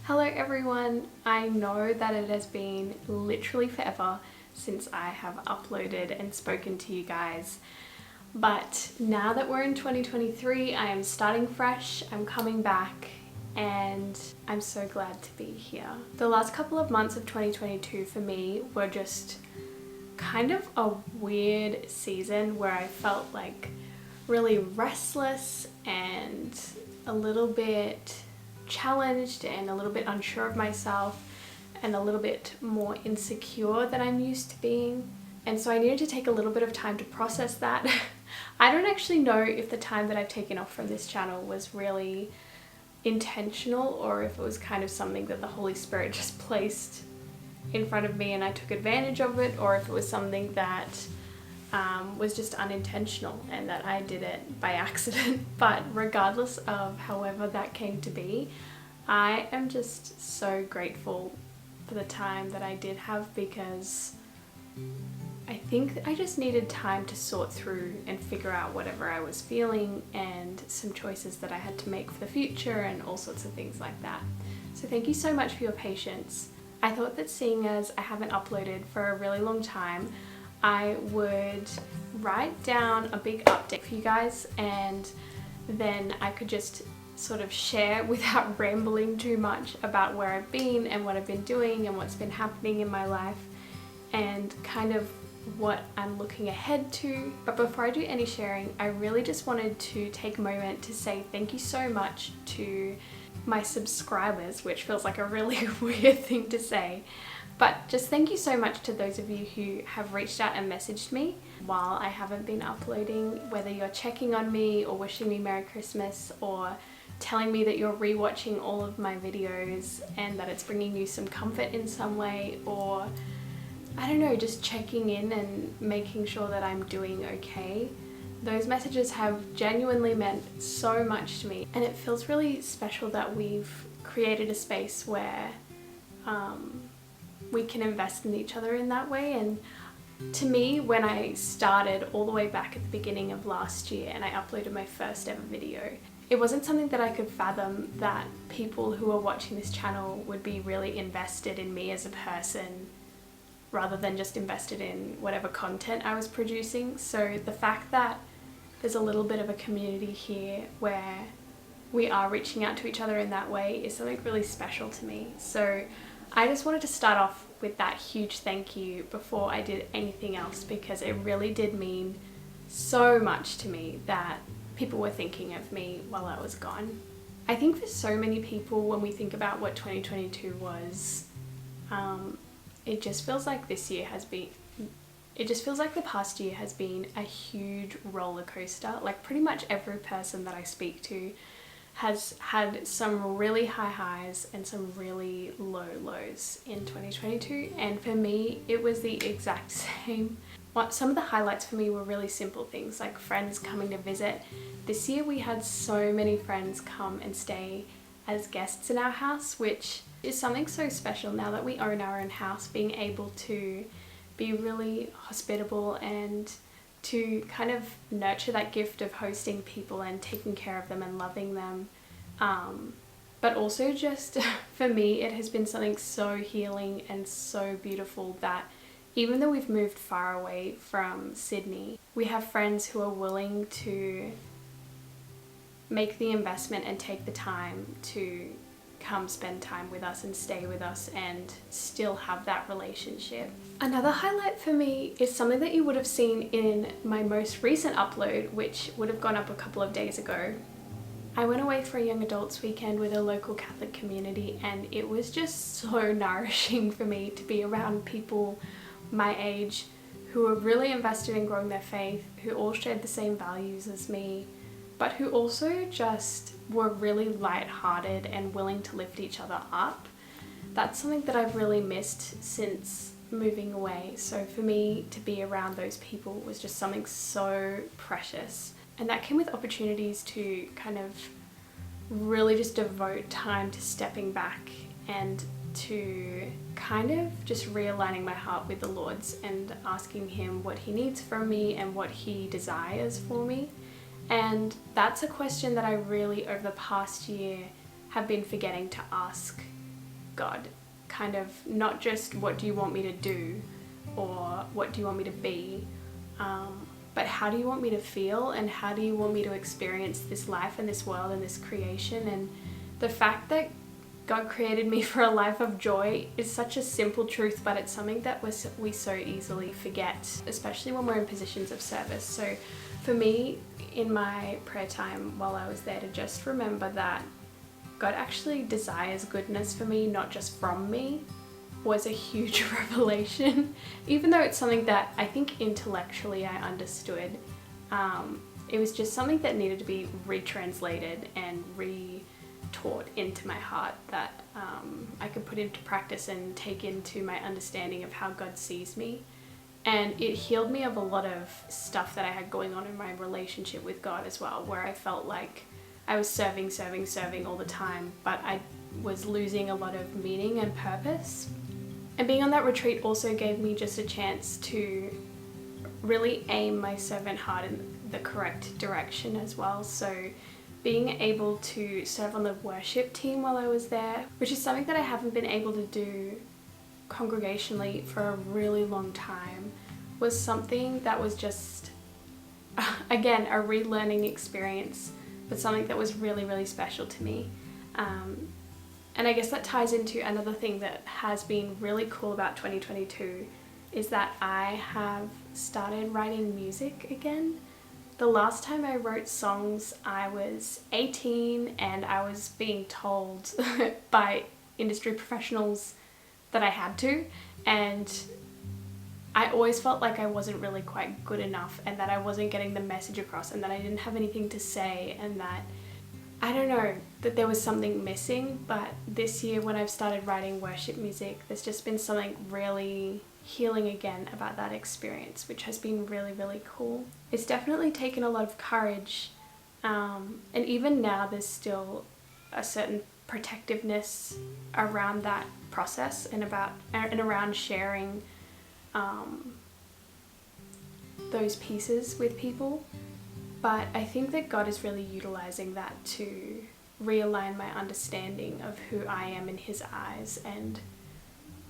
Hello everyone, I know that it has been literally forever since I have uploaded and spoken to you guys, but now that we're in 2023, I am starting fresh, I'm coming back, and I'm so glad to be here. The last couple of months of 2022 for me were just kind of a weird season where I felt like really restless and a little bit challenged and a little bit unsure of myself and a little bit more insecure than I'm used to being. And so I needed to take a little bit of time to process that. I don't actually know if the time that I've taken off from this channel was really intentional or if it was kind of something that the Holy Spirit just placed in front of me and I took advantage of it, or if it was something that was just unintentional and that I did it by accident. But regardless of however that came to be, I am just so grateful for the time that I did have, because I think I just needed time to sort through and figure out whatever I was feeling and some choices that I had to make for the future and all sorts of things like that. So thank you so much for your patience. I thought that seeing as I haven't uploaded for a really long time, I would write down a big update for you guys, and then I could just sort of share without rambling too much about where I've been and what I've been doing and what's been happening in my life and kind of what I'm looking ahead to. But before I do any sharing, I really just wanted to take a moment to say thank you so much to my subscribers, which feels like a really weird thing to say. But just thank you so much to those of you who have reached out and messaged me while I haven't been uploading, whether you're checking on me or wishing me Merry Christmas or telling me that you're rewatching all of my videos and that it's bringing you some comfort in some way, or I don't know, just checking in and making sure that I'm doing okay. Those messages have genuinely meant so much to me, and it feels really special that we've created a space where we can invest in each other in that way. And to me, when I started all the way back at the beginning of last year and I uploaded my first ever video, it wasn't something that I could fathom that people who are watching this channel would be really invested in me as a person rather than just invested in whatever content I was producing. So the fact that there's a little bit of a community here where we are reaching out to each other in that way is something really special to me. So I just wanted to start off with that huge thank you before I did anything else, because it really did mean so much to me that people were thinking of me while I was gone. I think for so many people, when we think about what 2022 was, it just feels like this year has been, it just feels like the past year has been a huge roller coaster. Like pretty much every person that I speak to has had some really high highs and some really low lows in 2022, and for me it was the exact same. Some of the highlights for me were really simple things like friends coming to visit. This year we had so many friends come and stay as guests in our house, which is something so special now that we own our own house, being able to be really hospitable and to kind of nurture that gift of hosting people and taking care of them and loving them. But also just for me, it has been something so healing and so beautiful that even though we've moved far away from Sydney, we have friends who are willing to make the investment and take the time to come spend time with us and stay with us and still have that relationship. Another highlight for me is something that you would have seen in my most recent upload, which would have gone up a couple of days ago. I went away for a young adults weekend with a local Catholic community, and it was just so nourishing for me to be around people my age who were really invested in growing their faith, who all shared the same values as me, but who also just were really light-hearted and willing to lift each other up. That's something that I've really missed since moving away. So for me to be around those people was just something so precious. And that came with opportunities to kind of really just devote time to stepping back and to kind of just realigning my heart with the Lord's and asking Him what He needs from me and what He desires for me. And that's a question that I really, over the past year, have been forgetting to ask God, kind of not just what do you want me to do or what do you want me to be, but how do you want me to feel and how do you want me to experience this life and this world and this creation. And the fact that God created me for a life of joy is such a simple truth, but it's something that we so easily forget, especially when we're in positions of service. So for me, in my prayer time while I was there, to just remember that God actually desires goodness for me, not just from me, was a huge revelation. Even though it's something that I think intellectually I understood, it was just something that needed to be retranslated and taught into my heart, that I could put into practice and take into my understanding of how God sees me. And it healed me of a lot of stuff that I had going on in my relationship with God as well, where I felt like I was serving all the time, but I was losing a lot of meaning and purpose. And being on that retreat also gave me just a chance to really aim my servant heart in the correct direction as well. So being able to serve on the worship team while I was there, which is something that I haven't been able to do congregationally for a really long time, was something that was just, again, a relearning experience, but something that was really, really special to me. And I guess that ties into another thing that has been really cool about 2022, is that I have started writing music again. The last time I wrote songs, I was 18 and I was being told by industry professionals that I had to, and I always felt like I wasn't really quite good enough and that I wasn't getting the message across and that I didn't have anything to say, and that, I don't know, that there was something missing. But this year when I've started writing worship music, there's just been something really healing again about that experience, which has been really, really cool. It's definitely taken a lot of courage, and even now there's still a certain protectiveness around that process and around sharing those pieces with people. But I think that God is really utilizing that to realign my understanding of who I am in His eyes and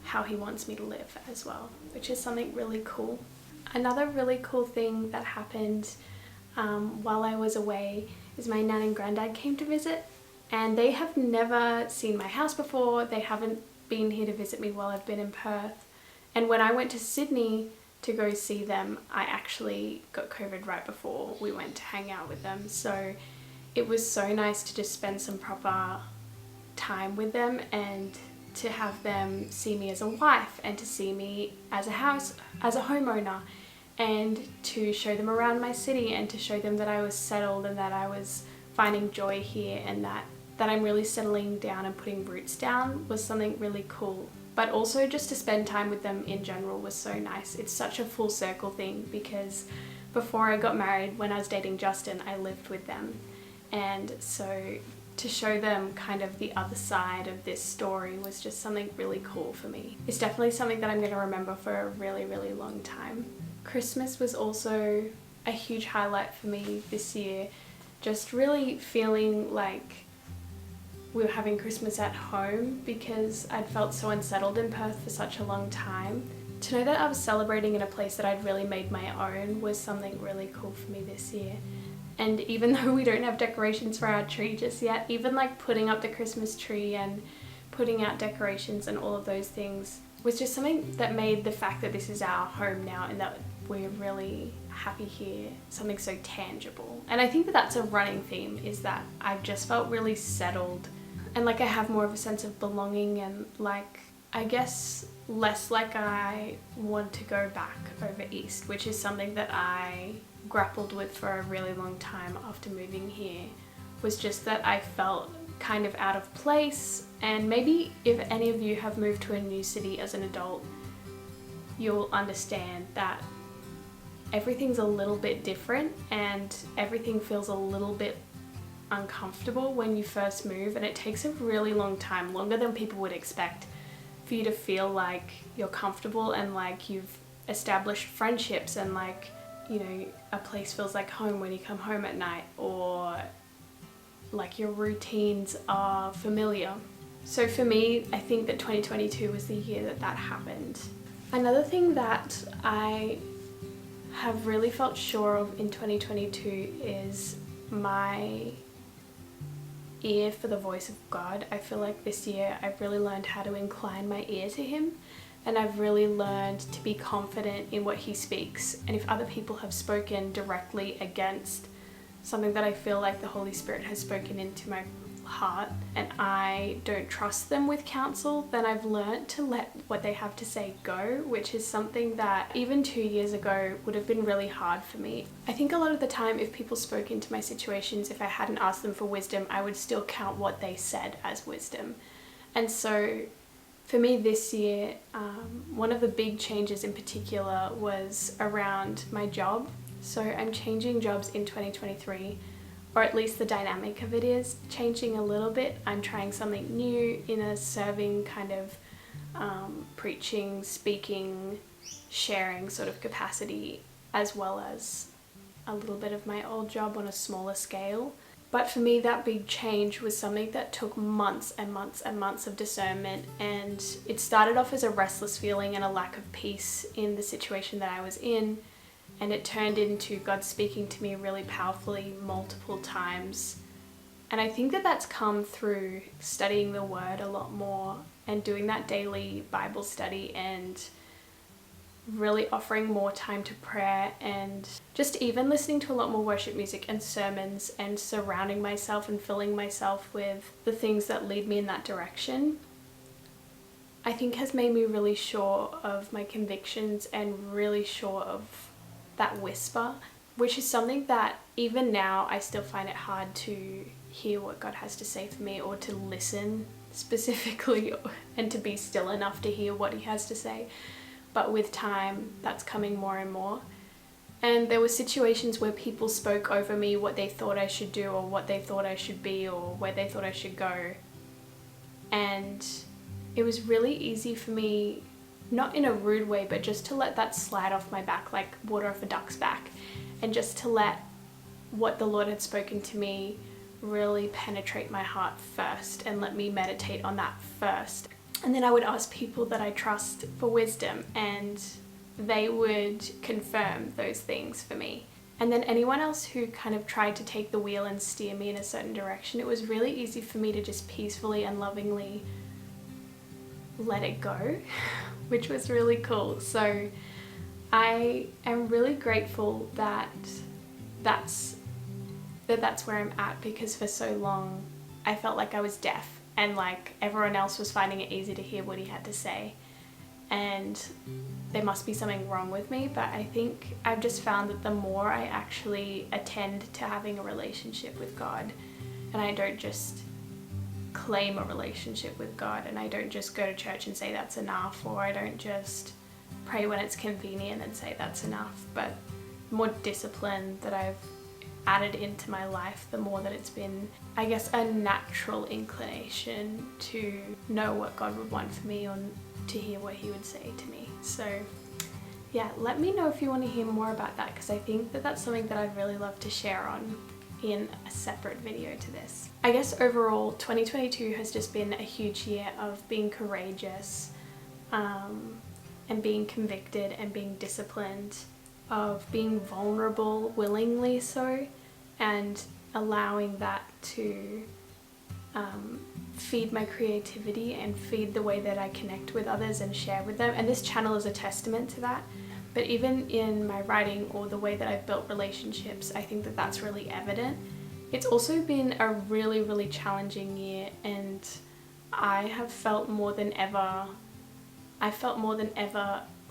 how He wants me to live as well, which is something really cool. Another really cool thing that happened while I was away is my nan and granddad came to visit, and they have never seen my house before. They haven't been here to visit me while I've been in Perth. And when I went to Sydney to go see them, I actually got COVID right before we went to hang out with them. So it was so nice to just spend some proper time with them and to have them see me as a wife and to see me as a homeowner, and to show them around my city and to show them that I was settled and that I was finding joy here, and that I'm really settling down and putting roots down was something really cool. But also just to spend time with them in general was so nice. It's such a full circle thing, because before I got married, when I was dating Justin, I lived with them. And so to show them kind of the other side of this story was just something really cool for me. It's definitely something that I'm going to remember for a really, really long time. Christmas was also a huge highlight for me this year. Just really feeling like we were having Christmas at home, because I'd felt so unsettled in Perth for such a long time. To know that I was celebrating in a place that I'd really made my own was something really cool for me this year. And even though we don't have decorations for our tree just yet, even like putting up the Christmas tree and putting out decorations and all of those things was just something that made the fact that this is our home now and that we're really happy here something so tangible. And I think that that's a running theme, is that I've just felt really settled and like I have more of a sense of belonging, and like, I guess, less like I want to go back over east, which is something that I grappled with for a really long time after moving here. Was just that I felt kind of out of place. And maybe if any of you have moved to a new city as an adult, you'll understand that everything's a little bit different and everything feels a little bit uncomfortable when you first move, and it takes a really long time, longer than people would expect, for you to feel like you're comfortable and like you've established friendships, and like, you know, a place feels like home when you come home at night, or like your routines are familiar. So for me, I think that 2022 was the year that happened. Another thing that I have really felt sure of in 2022 is my ear for the voice of God. I feel like this year I've really learned how to incline my ear to Him, and I've really learned to be confident in what He speaks. And if other people have spoken directly against something that I feel like the Holy Spirit has spoken into my heart and I don't trust them with counsel, then I've learned to let what they have to say go, which is something that even 2 years ago would have been really hard for me. I think a lot of the time if people spoke into my situations, if I hadn't asked them for wisdom, I would still count what they said as wisdom. And so for me this year, one of the big changes in particular was around my job. So I'm changing jobs in 2023, or at least the dynamic of it is changing a little bit. I'm trying something new in a serving kind of preaching, speaking, sharing sort of capacity, as well as a little bit of my old job on a smaller scale. But for me, that big change was something that took months and months and months of discernment, and it started off as a restless feeling and a lack of peace in the situation that I was in. And it turned into God speaking to me really powerfully multiple times. And I think that that's come through studying the Word a lot more and doing that daily Bible study and really offering more time to prayer and just even listening to a lot more worship music and sermons and surrounding myself and filling myself with the things that lead me in that direction, I think has made me really sure of my convictions and really sure of that whisper, which is something that even now I still find it hard to hear what God has to say for me, or to listen specifically and to be still enough to hear what He has to say. But with time, that's coming more and more. And there were situations where people spoke over me what they thought I should do, or what they thought I should be, or where they thought I should go. And it was really easy for me, not in a rude way, but just to let that slide off my back like water off a duck's back, and just to let what the Lord had spoken to me really penetrate my heart first and let me meditate on that first. And then I would ask people that I trust for wisdom, and they would confirm those things for me. And then anyone else who kind of tried to take the wheel and steer me in a certain direction, it was really easy for me to just peacefully and lovingly let it go, which was really cool. So I am really grateful that that's where I'm at, because for so long I felt like I was deaf and like everyone else was finding it easy to hear what He had to say, and there must be something wrong with me. But I think I've just found that the more I actually attend to having a relationship with God, and I don't just claim a relationship with God, and I don't just go to church and say that's enough, or I don't just pray when it's convenient and say that's enough, but the more discipline that I've added into my life, the more that it's been, I guess, a natural inclination to know what God would want for me, or to hear what He would say to me. So yeah, let me know if you want to hear more about that, because I think that that's something that I'd really love to share on in a separate video to this. I guess overall 2022 has just been a huge year of being courageous, and being convicted and being disciplined, of being vulnerable willingly so, and allowing that to feed my creativity and feed the way that I connect with others and share with them. And this channel is a testament to that. But even in my writing or the way that I've built relationships, I think that that's really evident. It's also been a really, really challenging year, and I have felt more than ever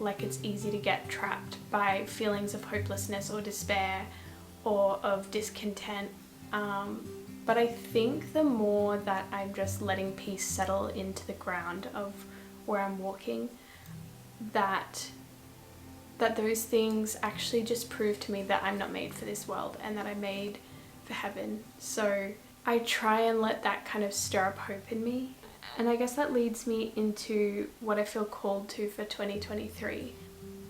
like it's easy to get trapped by feelings of hopelessness or despair or of discontent. But I think the more that I'm just letting peace settle into the ground of where I'm walking, that those things actually just prove to me that I'm not made for this world and that I'm made for heaven. So I try and let that kind of stir up hope in me. And I guess that leads me into what I feel called to for 2023.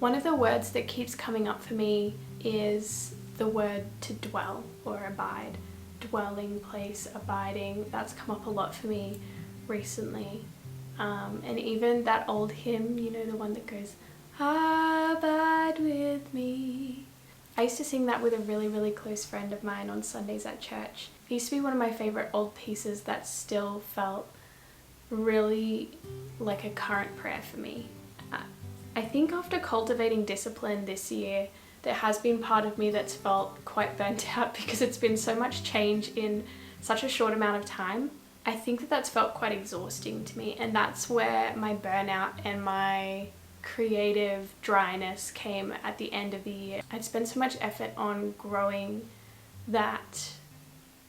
One of the words that keeps coming up for me is the word to dwell or abide. Dwelling place, abiding, that's come up a lot for me recently. And even that old hymn, you know, the one that goes, "Abide with me." I used to sing that with a really, really close friend of mine on Sundays at church. It used to be one of my favorite old pieces that still felt really like a current prayer for me. I think after cultivating discipline this year, there has been part of me that's felt quite burnt out because it's been so much change in such a short amount of time. I think that that's felt quite exhausting to me, and that's where my burnout and my creative dryness came at the end of the year. I'd spent so much effort on growing that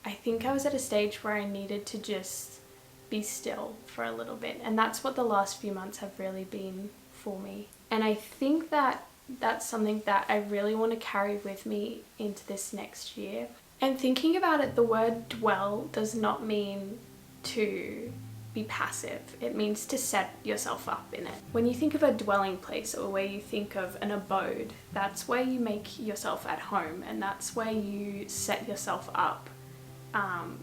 I think I was at a stage where I needed to just be still for a little bit, and that's what the last few months have really been for me. And I think that that's something that I really want to carry with me into this next year. And thinking about it, the word dwell does not mean to be passive. It means to set yourself up in it. When you think of a dwelling place, or where you think of an abode, that's where you make yourself at home, and that's where you set yourself up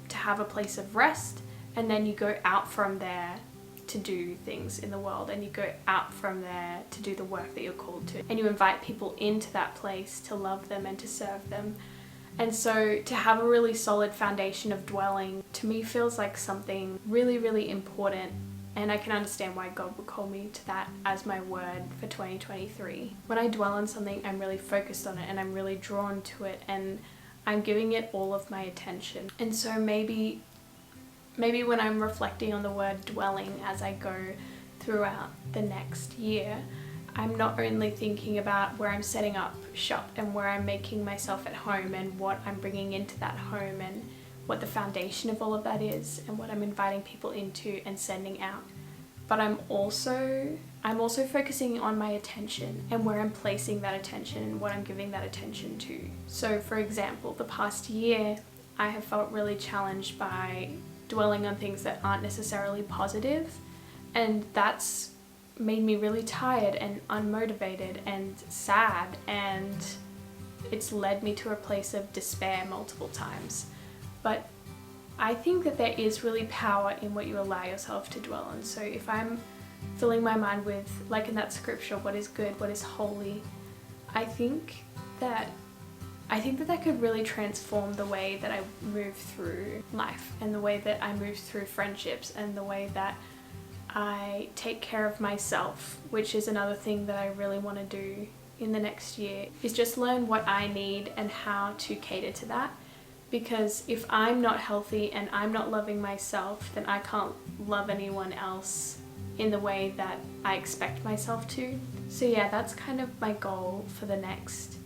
to have a place of rest, and then you go out from there to do things in the world, and you go out from there to do the work that you're called to, and you invite people into that place to love them and to serve them. And so to have a really solid foundation of dwelling, to me, feels like something really, really important. And I can understand why God would call me to that as my word for 2023. When I dwell on something, I'm really focused on it, and I'm really drawn to it, and I'm giving it all of my attention. And so maybe when I'm reflecting on the word dwelling as I go throughout the next year, I'm not only thinking about where I'm setting up shop and where I'm making myself at home and what I'm bringing into that home and what the foundation of all of that is and what I'm inviting people into and sending out. But I'm also focusing on my attention and where I'm placing that attention and what I'm giving that attention to. So for example, the past year, I have felt really challenged by dwelling on things that aren't necessarily positive, and that's made me really tired and unmotivated and sad, and it's led me to a place of despair multiple times. But I think that there is really power in what you allow yourself to dwell on. So if I'm filling my mind with, like in that scripture, what is good, what is holy, I think that could really transform the way that I move through life, and the way that I move through friendships, and the way that I take care of myself, which is another thing that I really want to do in the next year, is just learn what I need and how to cater to that. Because if I'm not healthy and I'm not loving myself, then I can't love anyone else in the way that I expect myself to. So yeah, that's kind of my goal for the next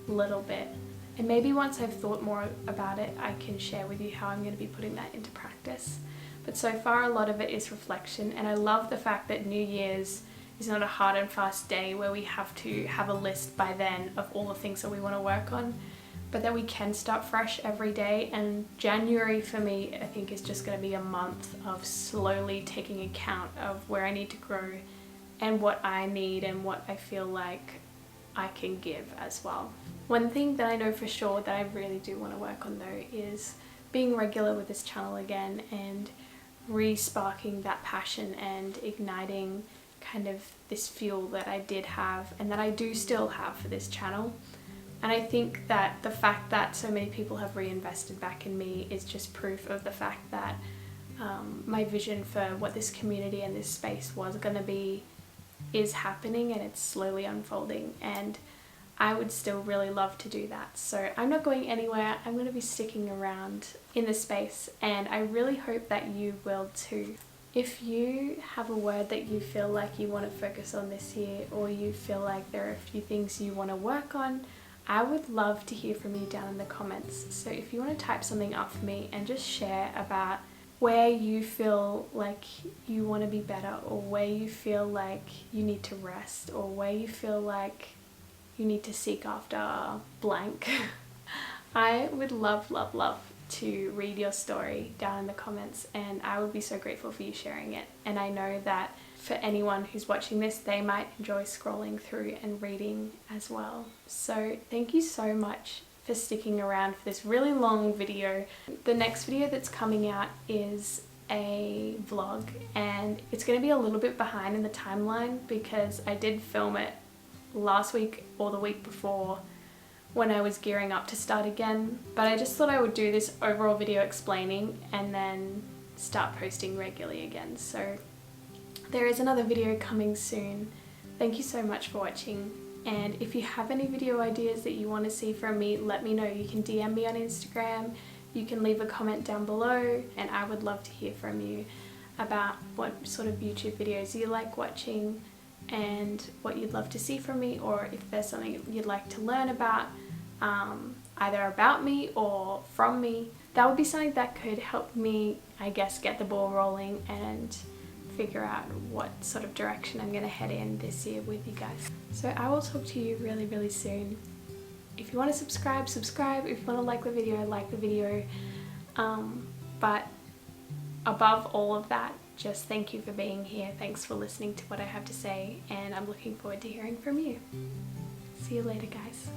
little bit. And maybe once I've thought more about it, I can share with you how I'm going to be putting that into practice. But so far, a lot of it is reflection, and I love the fact that New Year's is not a hard and fast day where we have to have a list by then of all the things that we want to work on, but that we can start fresh every day. And January for me, I think, is just going to be a month of slowly taking account of where I need to grow and what I need and what I feel like I can give as well. One thing that I know for sure that I really do want to work on though is being regular with this channel again, and re-sparking that passion and igniting kind of this fuel that I did have and that I do still have for this channel. And I think that the fact that so many people have reinvested back in me is just proof of the fact that my vision for what this community and this space was going to be is happening, and it's slowly unfolding, and I would still really love to do that. So I'm not going anywhere. I'm going to be sticking around in the space, and I really hope that you will too. If you have a word that you feel like you want to focus on this year, or you feel like there are a few things you want to work on, I would love to hear from you down in the comments. So if you want to type something up for me and just share about where you feel like you want to be better, or where you feel like you need to rest, or where you feel like you need to seek after blank. I would love, love, love to read your story down in the comments, and I would be so grateful for you sharing it. And I know that for anyone who's watching this, they might enjoy scrolling through and reading as well. So thank you so much for sticking around for this really long video. The next video that's coming out is a vlog, and it's going to be a little bit behind in the timeline because I did film it last week or the week before when I was gearing up to start again, but I just thought I would do this overall video explaining and then start posting regularly again. So there is another video coming soon. Thank you so much for watching, and if you have any video ideas that you want to see from me, let me know. You can DM me on Instagram, you can leave a comment down below, and I would love to hear from you about what sort of YouTube videos you like watching and what you'd love to see from me, or if there's something you'd like to learn about, either about me or from me. That would be something that could help me, I guess, get the ball rolling and figure out what sort of direction I'm going to head in this year with you guys. So I will talk to you really, really soon. If you want to subscribe, subscribe. If you want to like the video, like the video. But above all of that, just thank you for being here. Thanks for listening to what I have to say, and I'm looking forward to hearing from you. See you later, guys.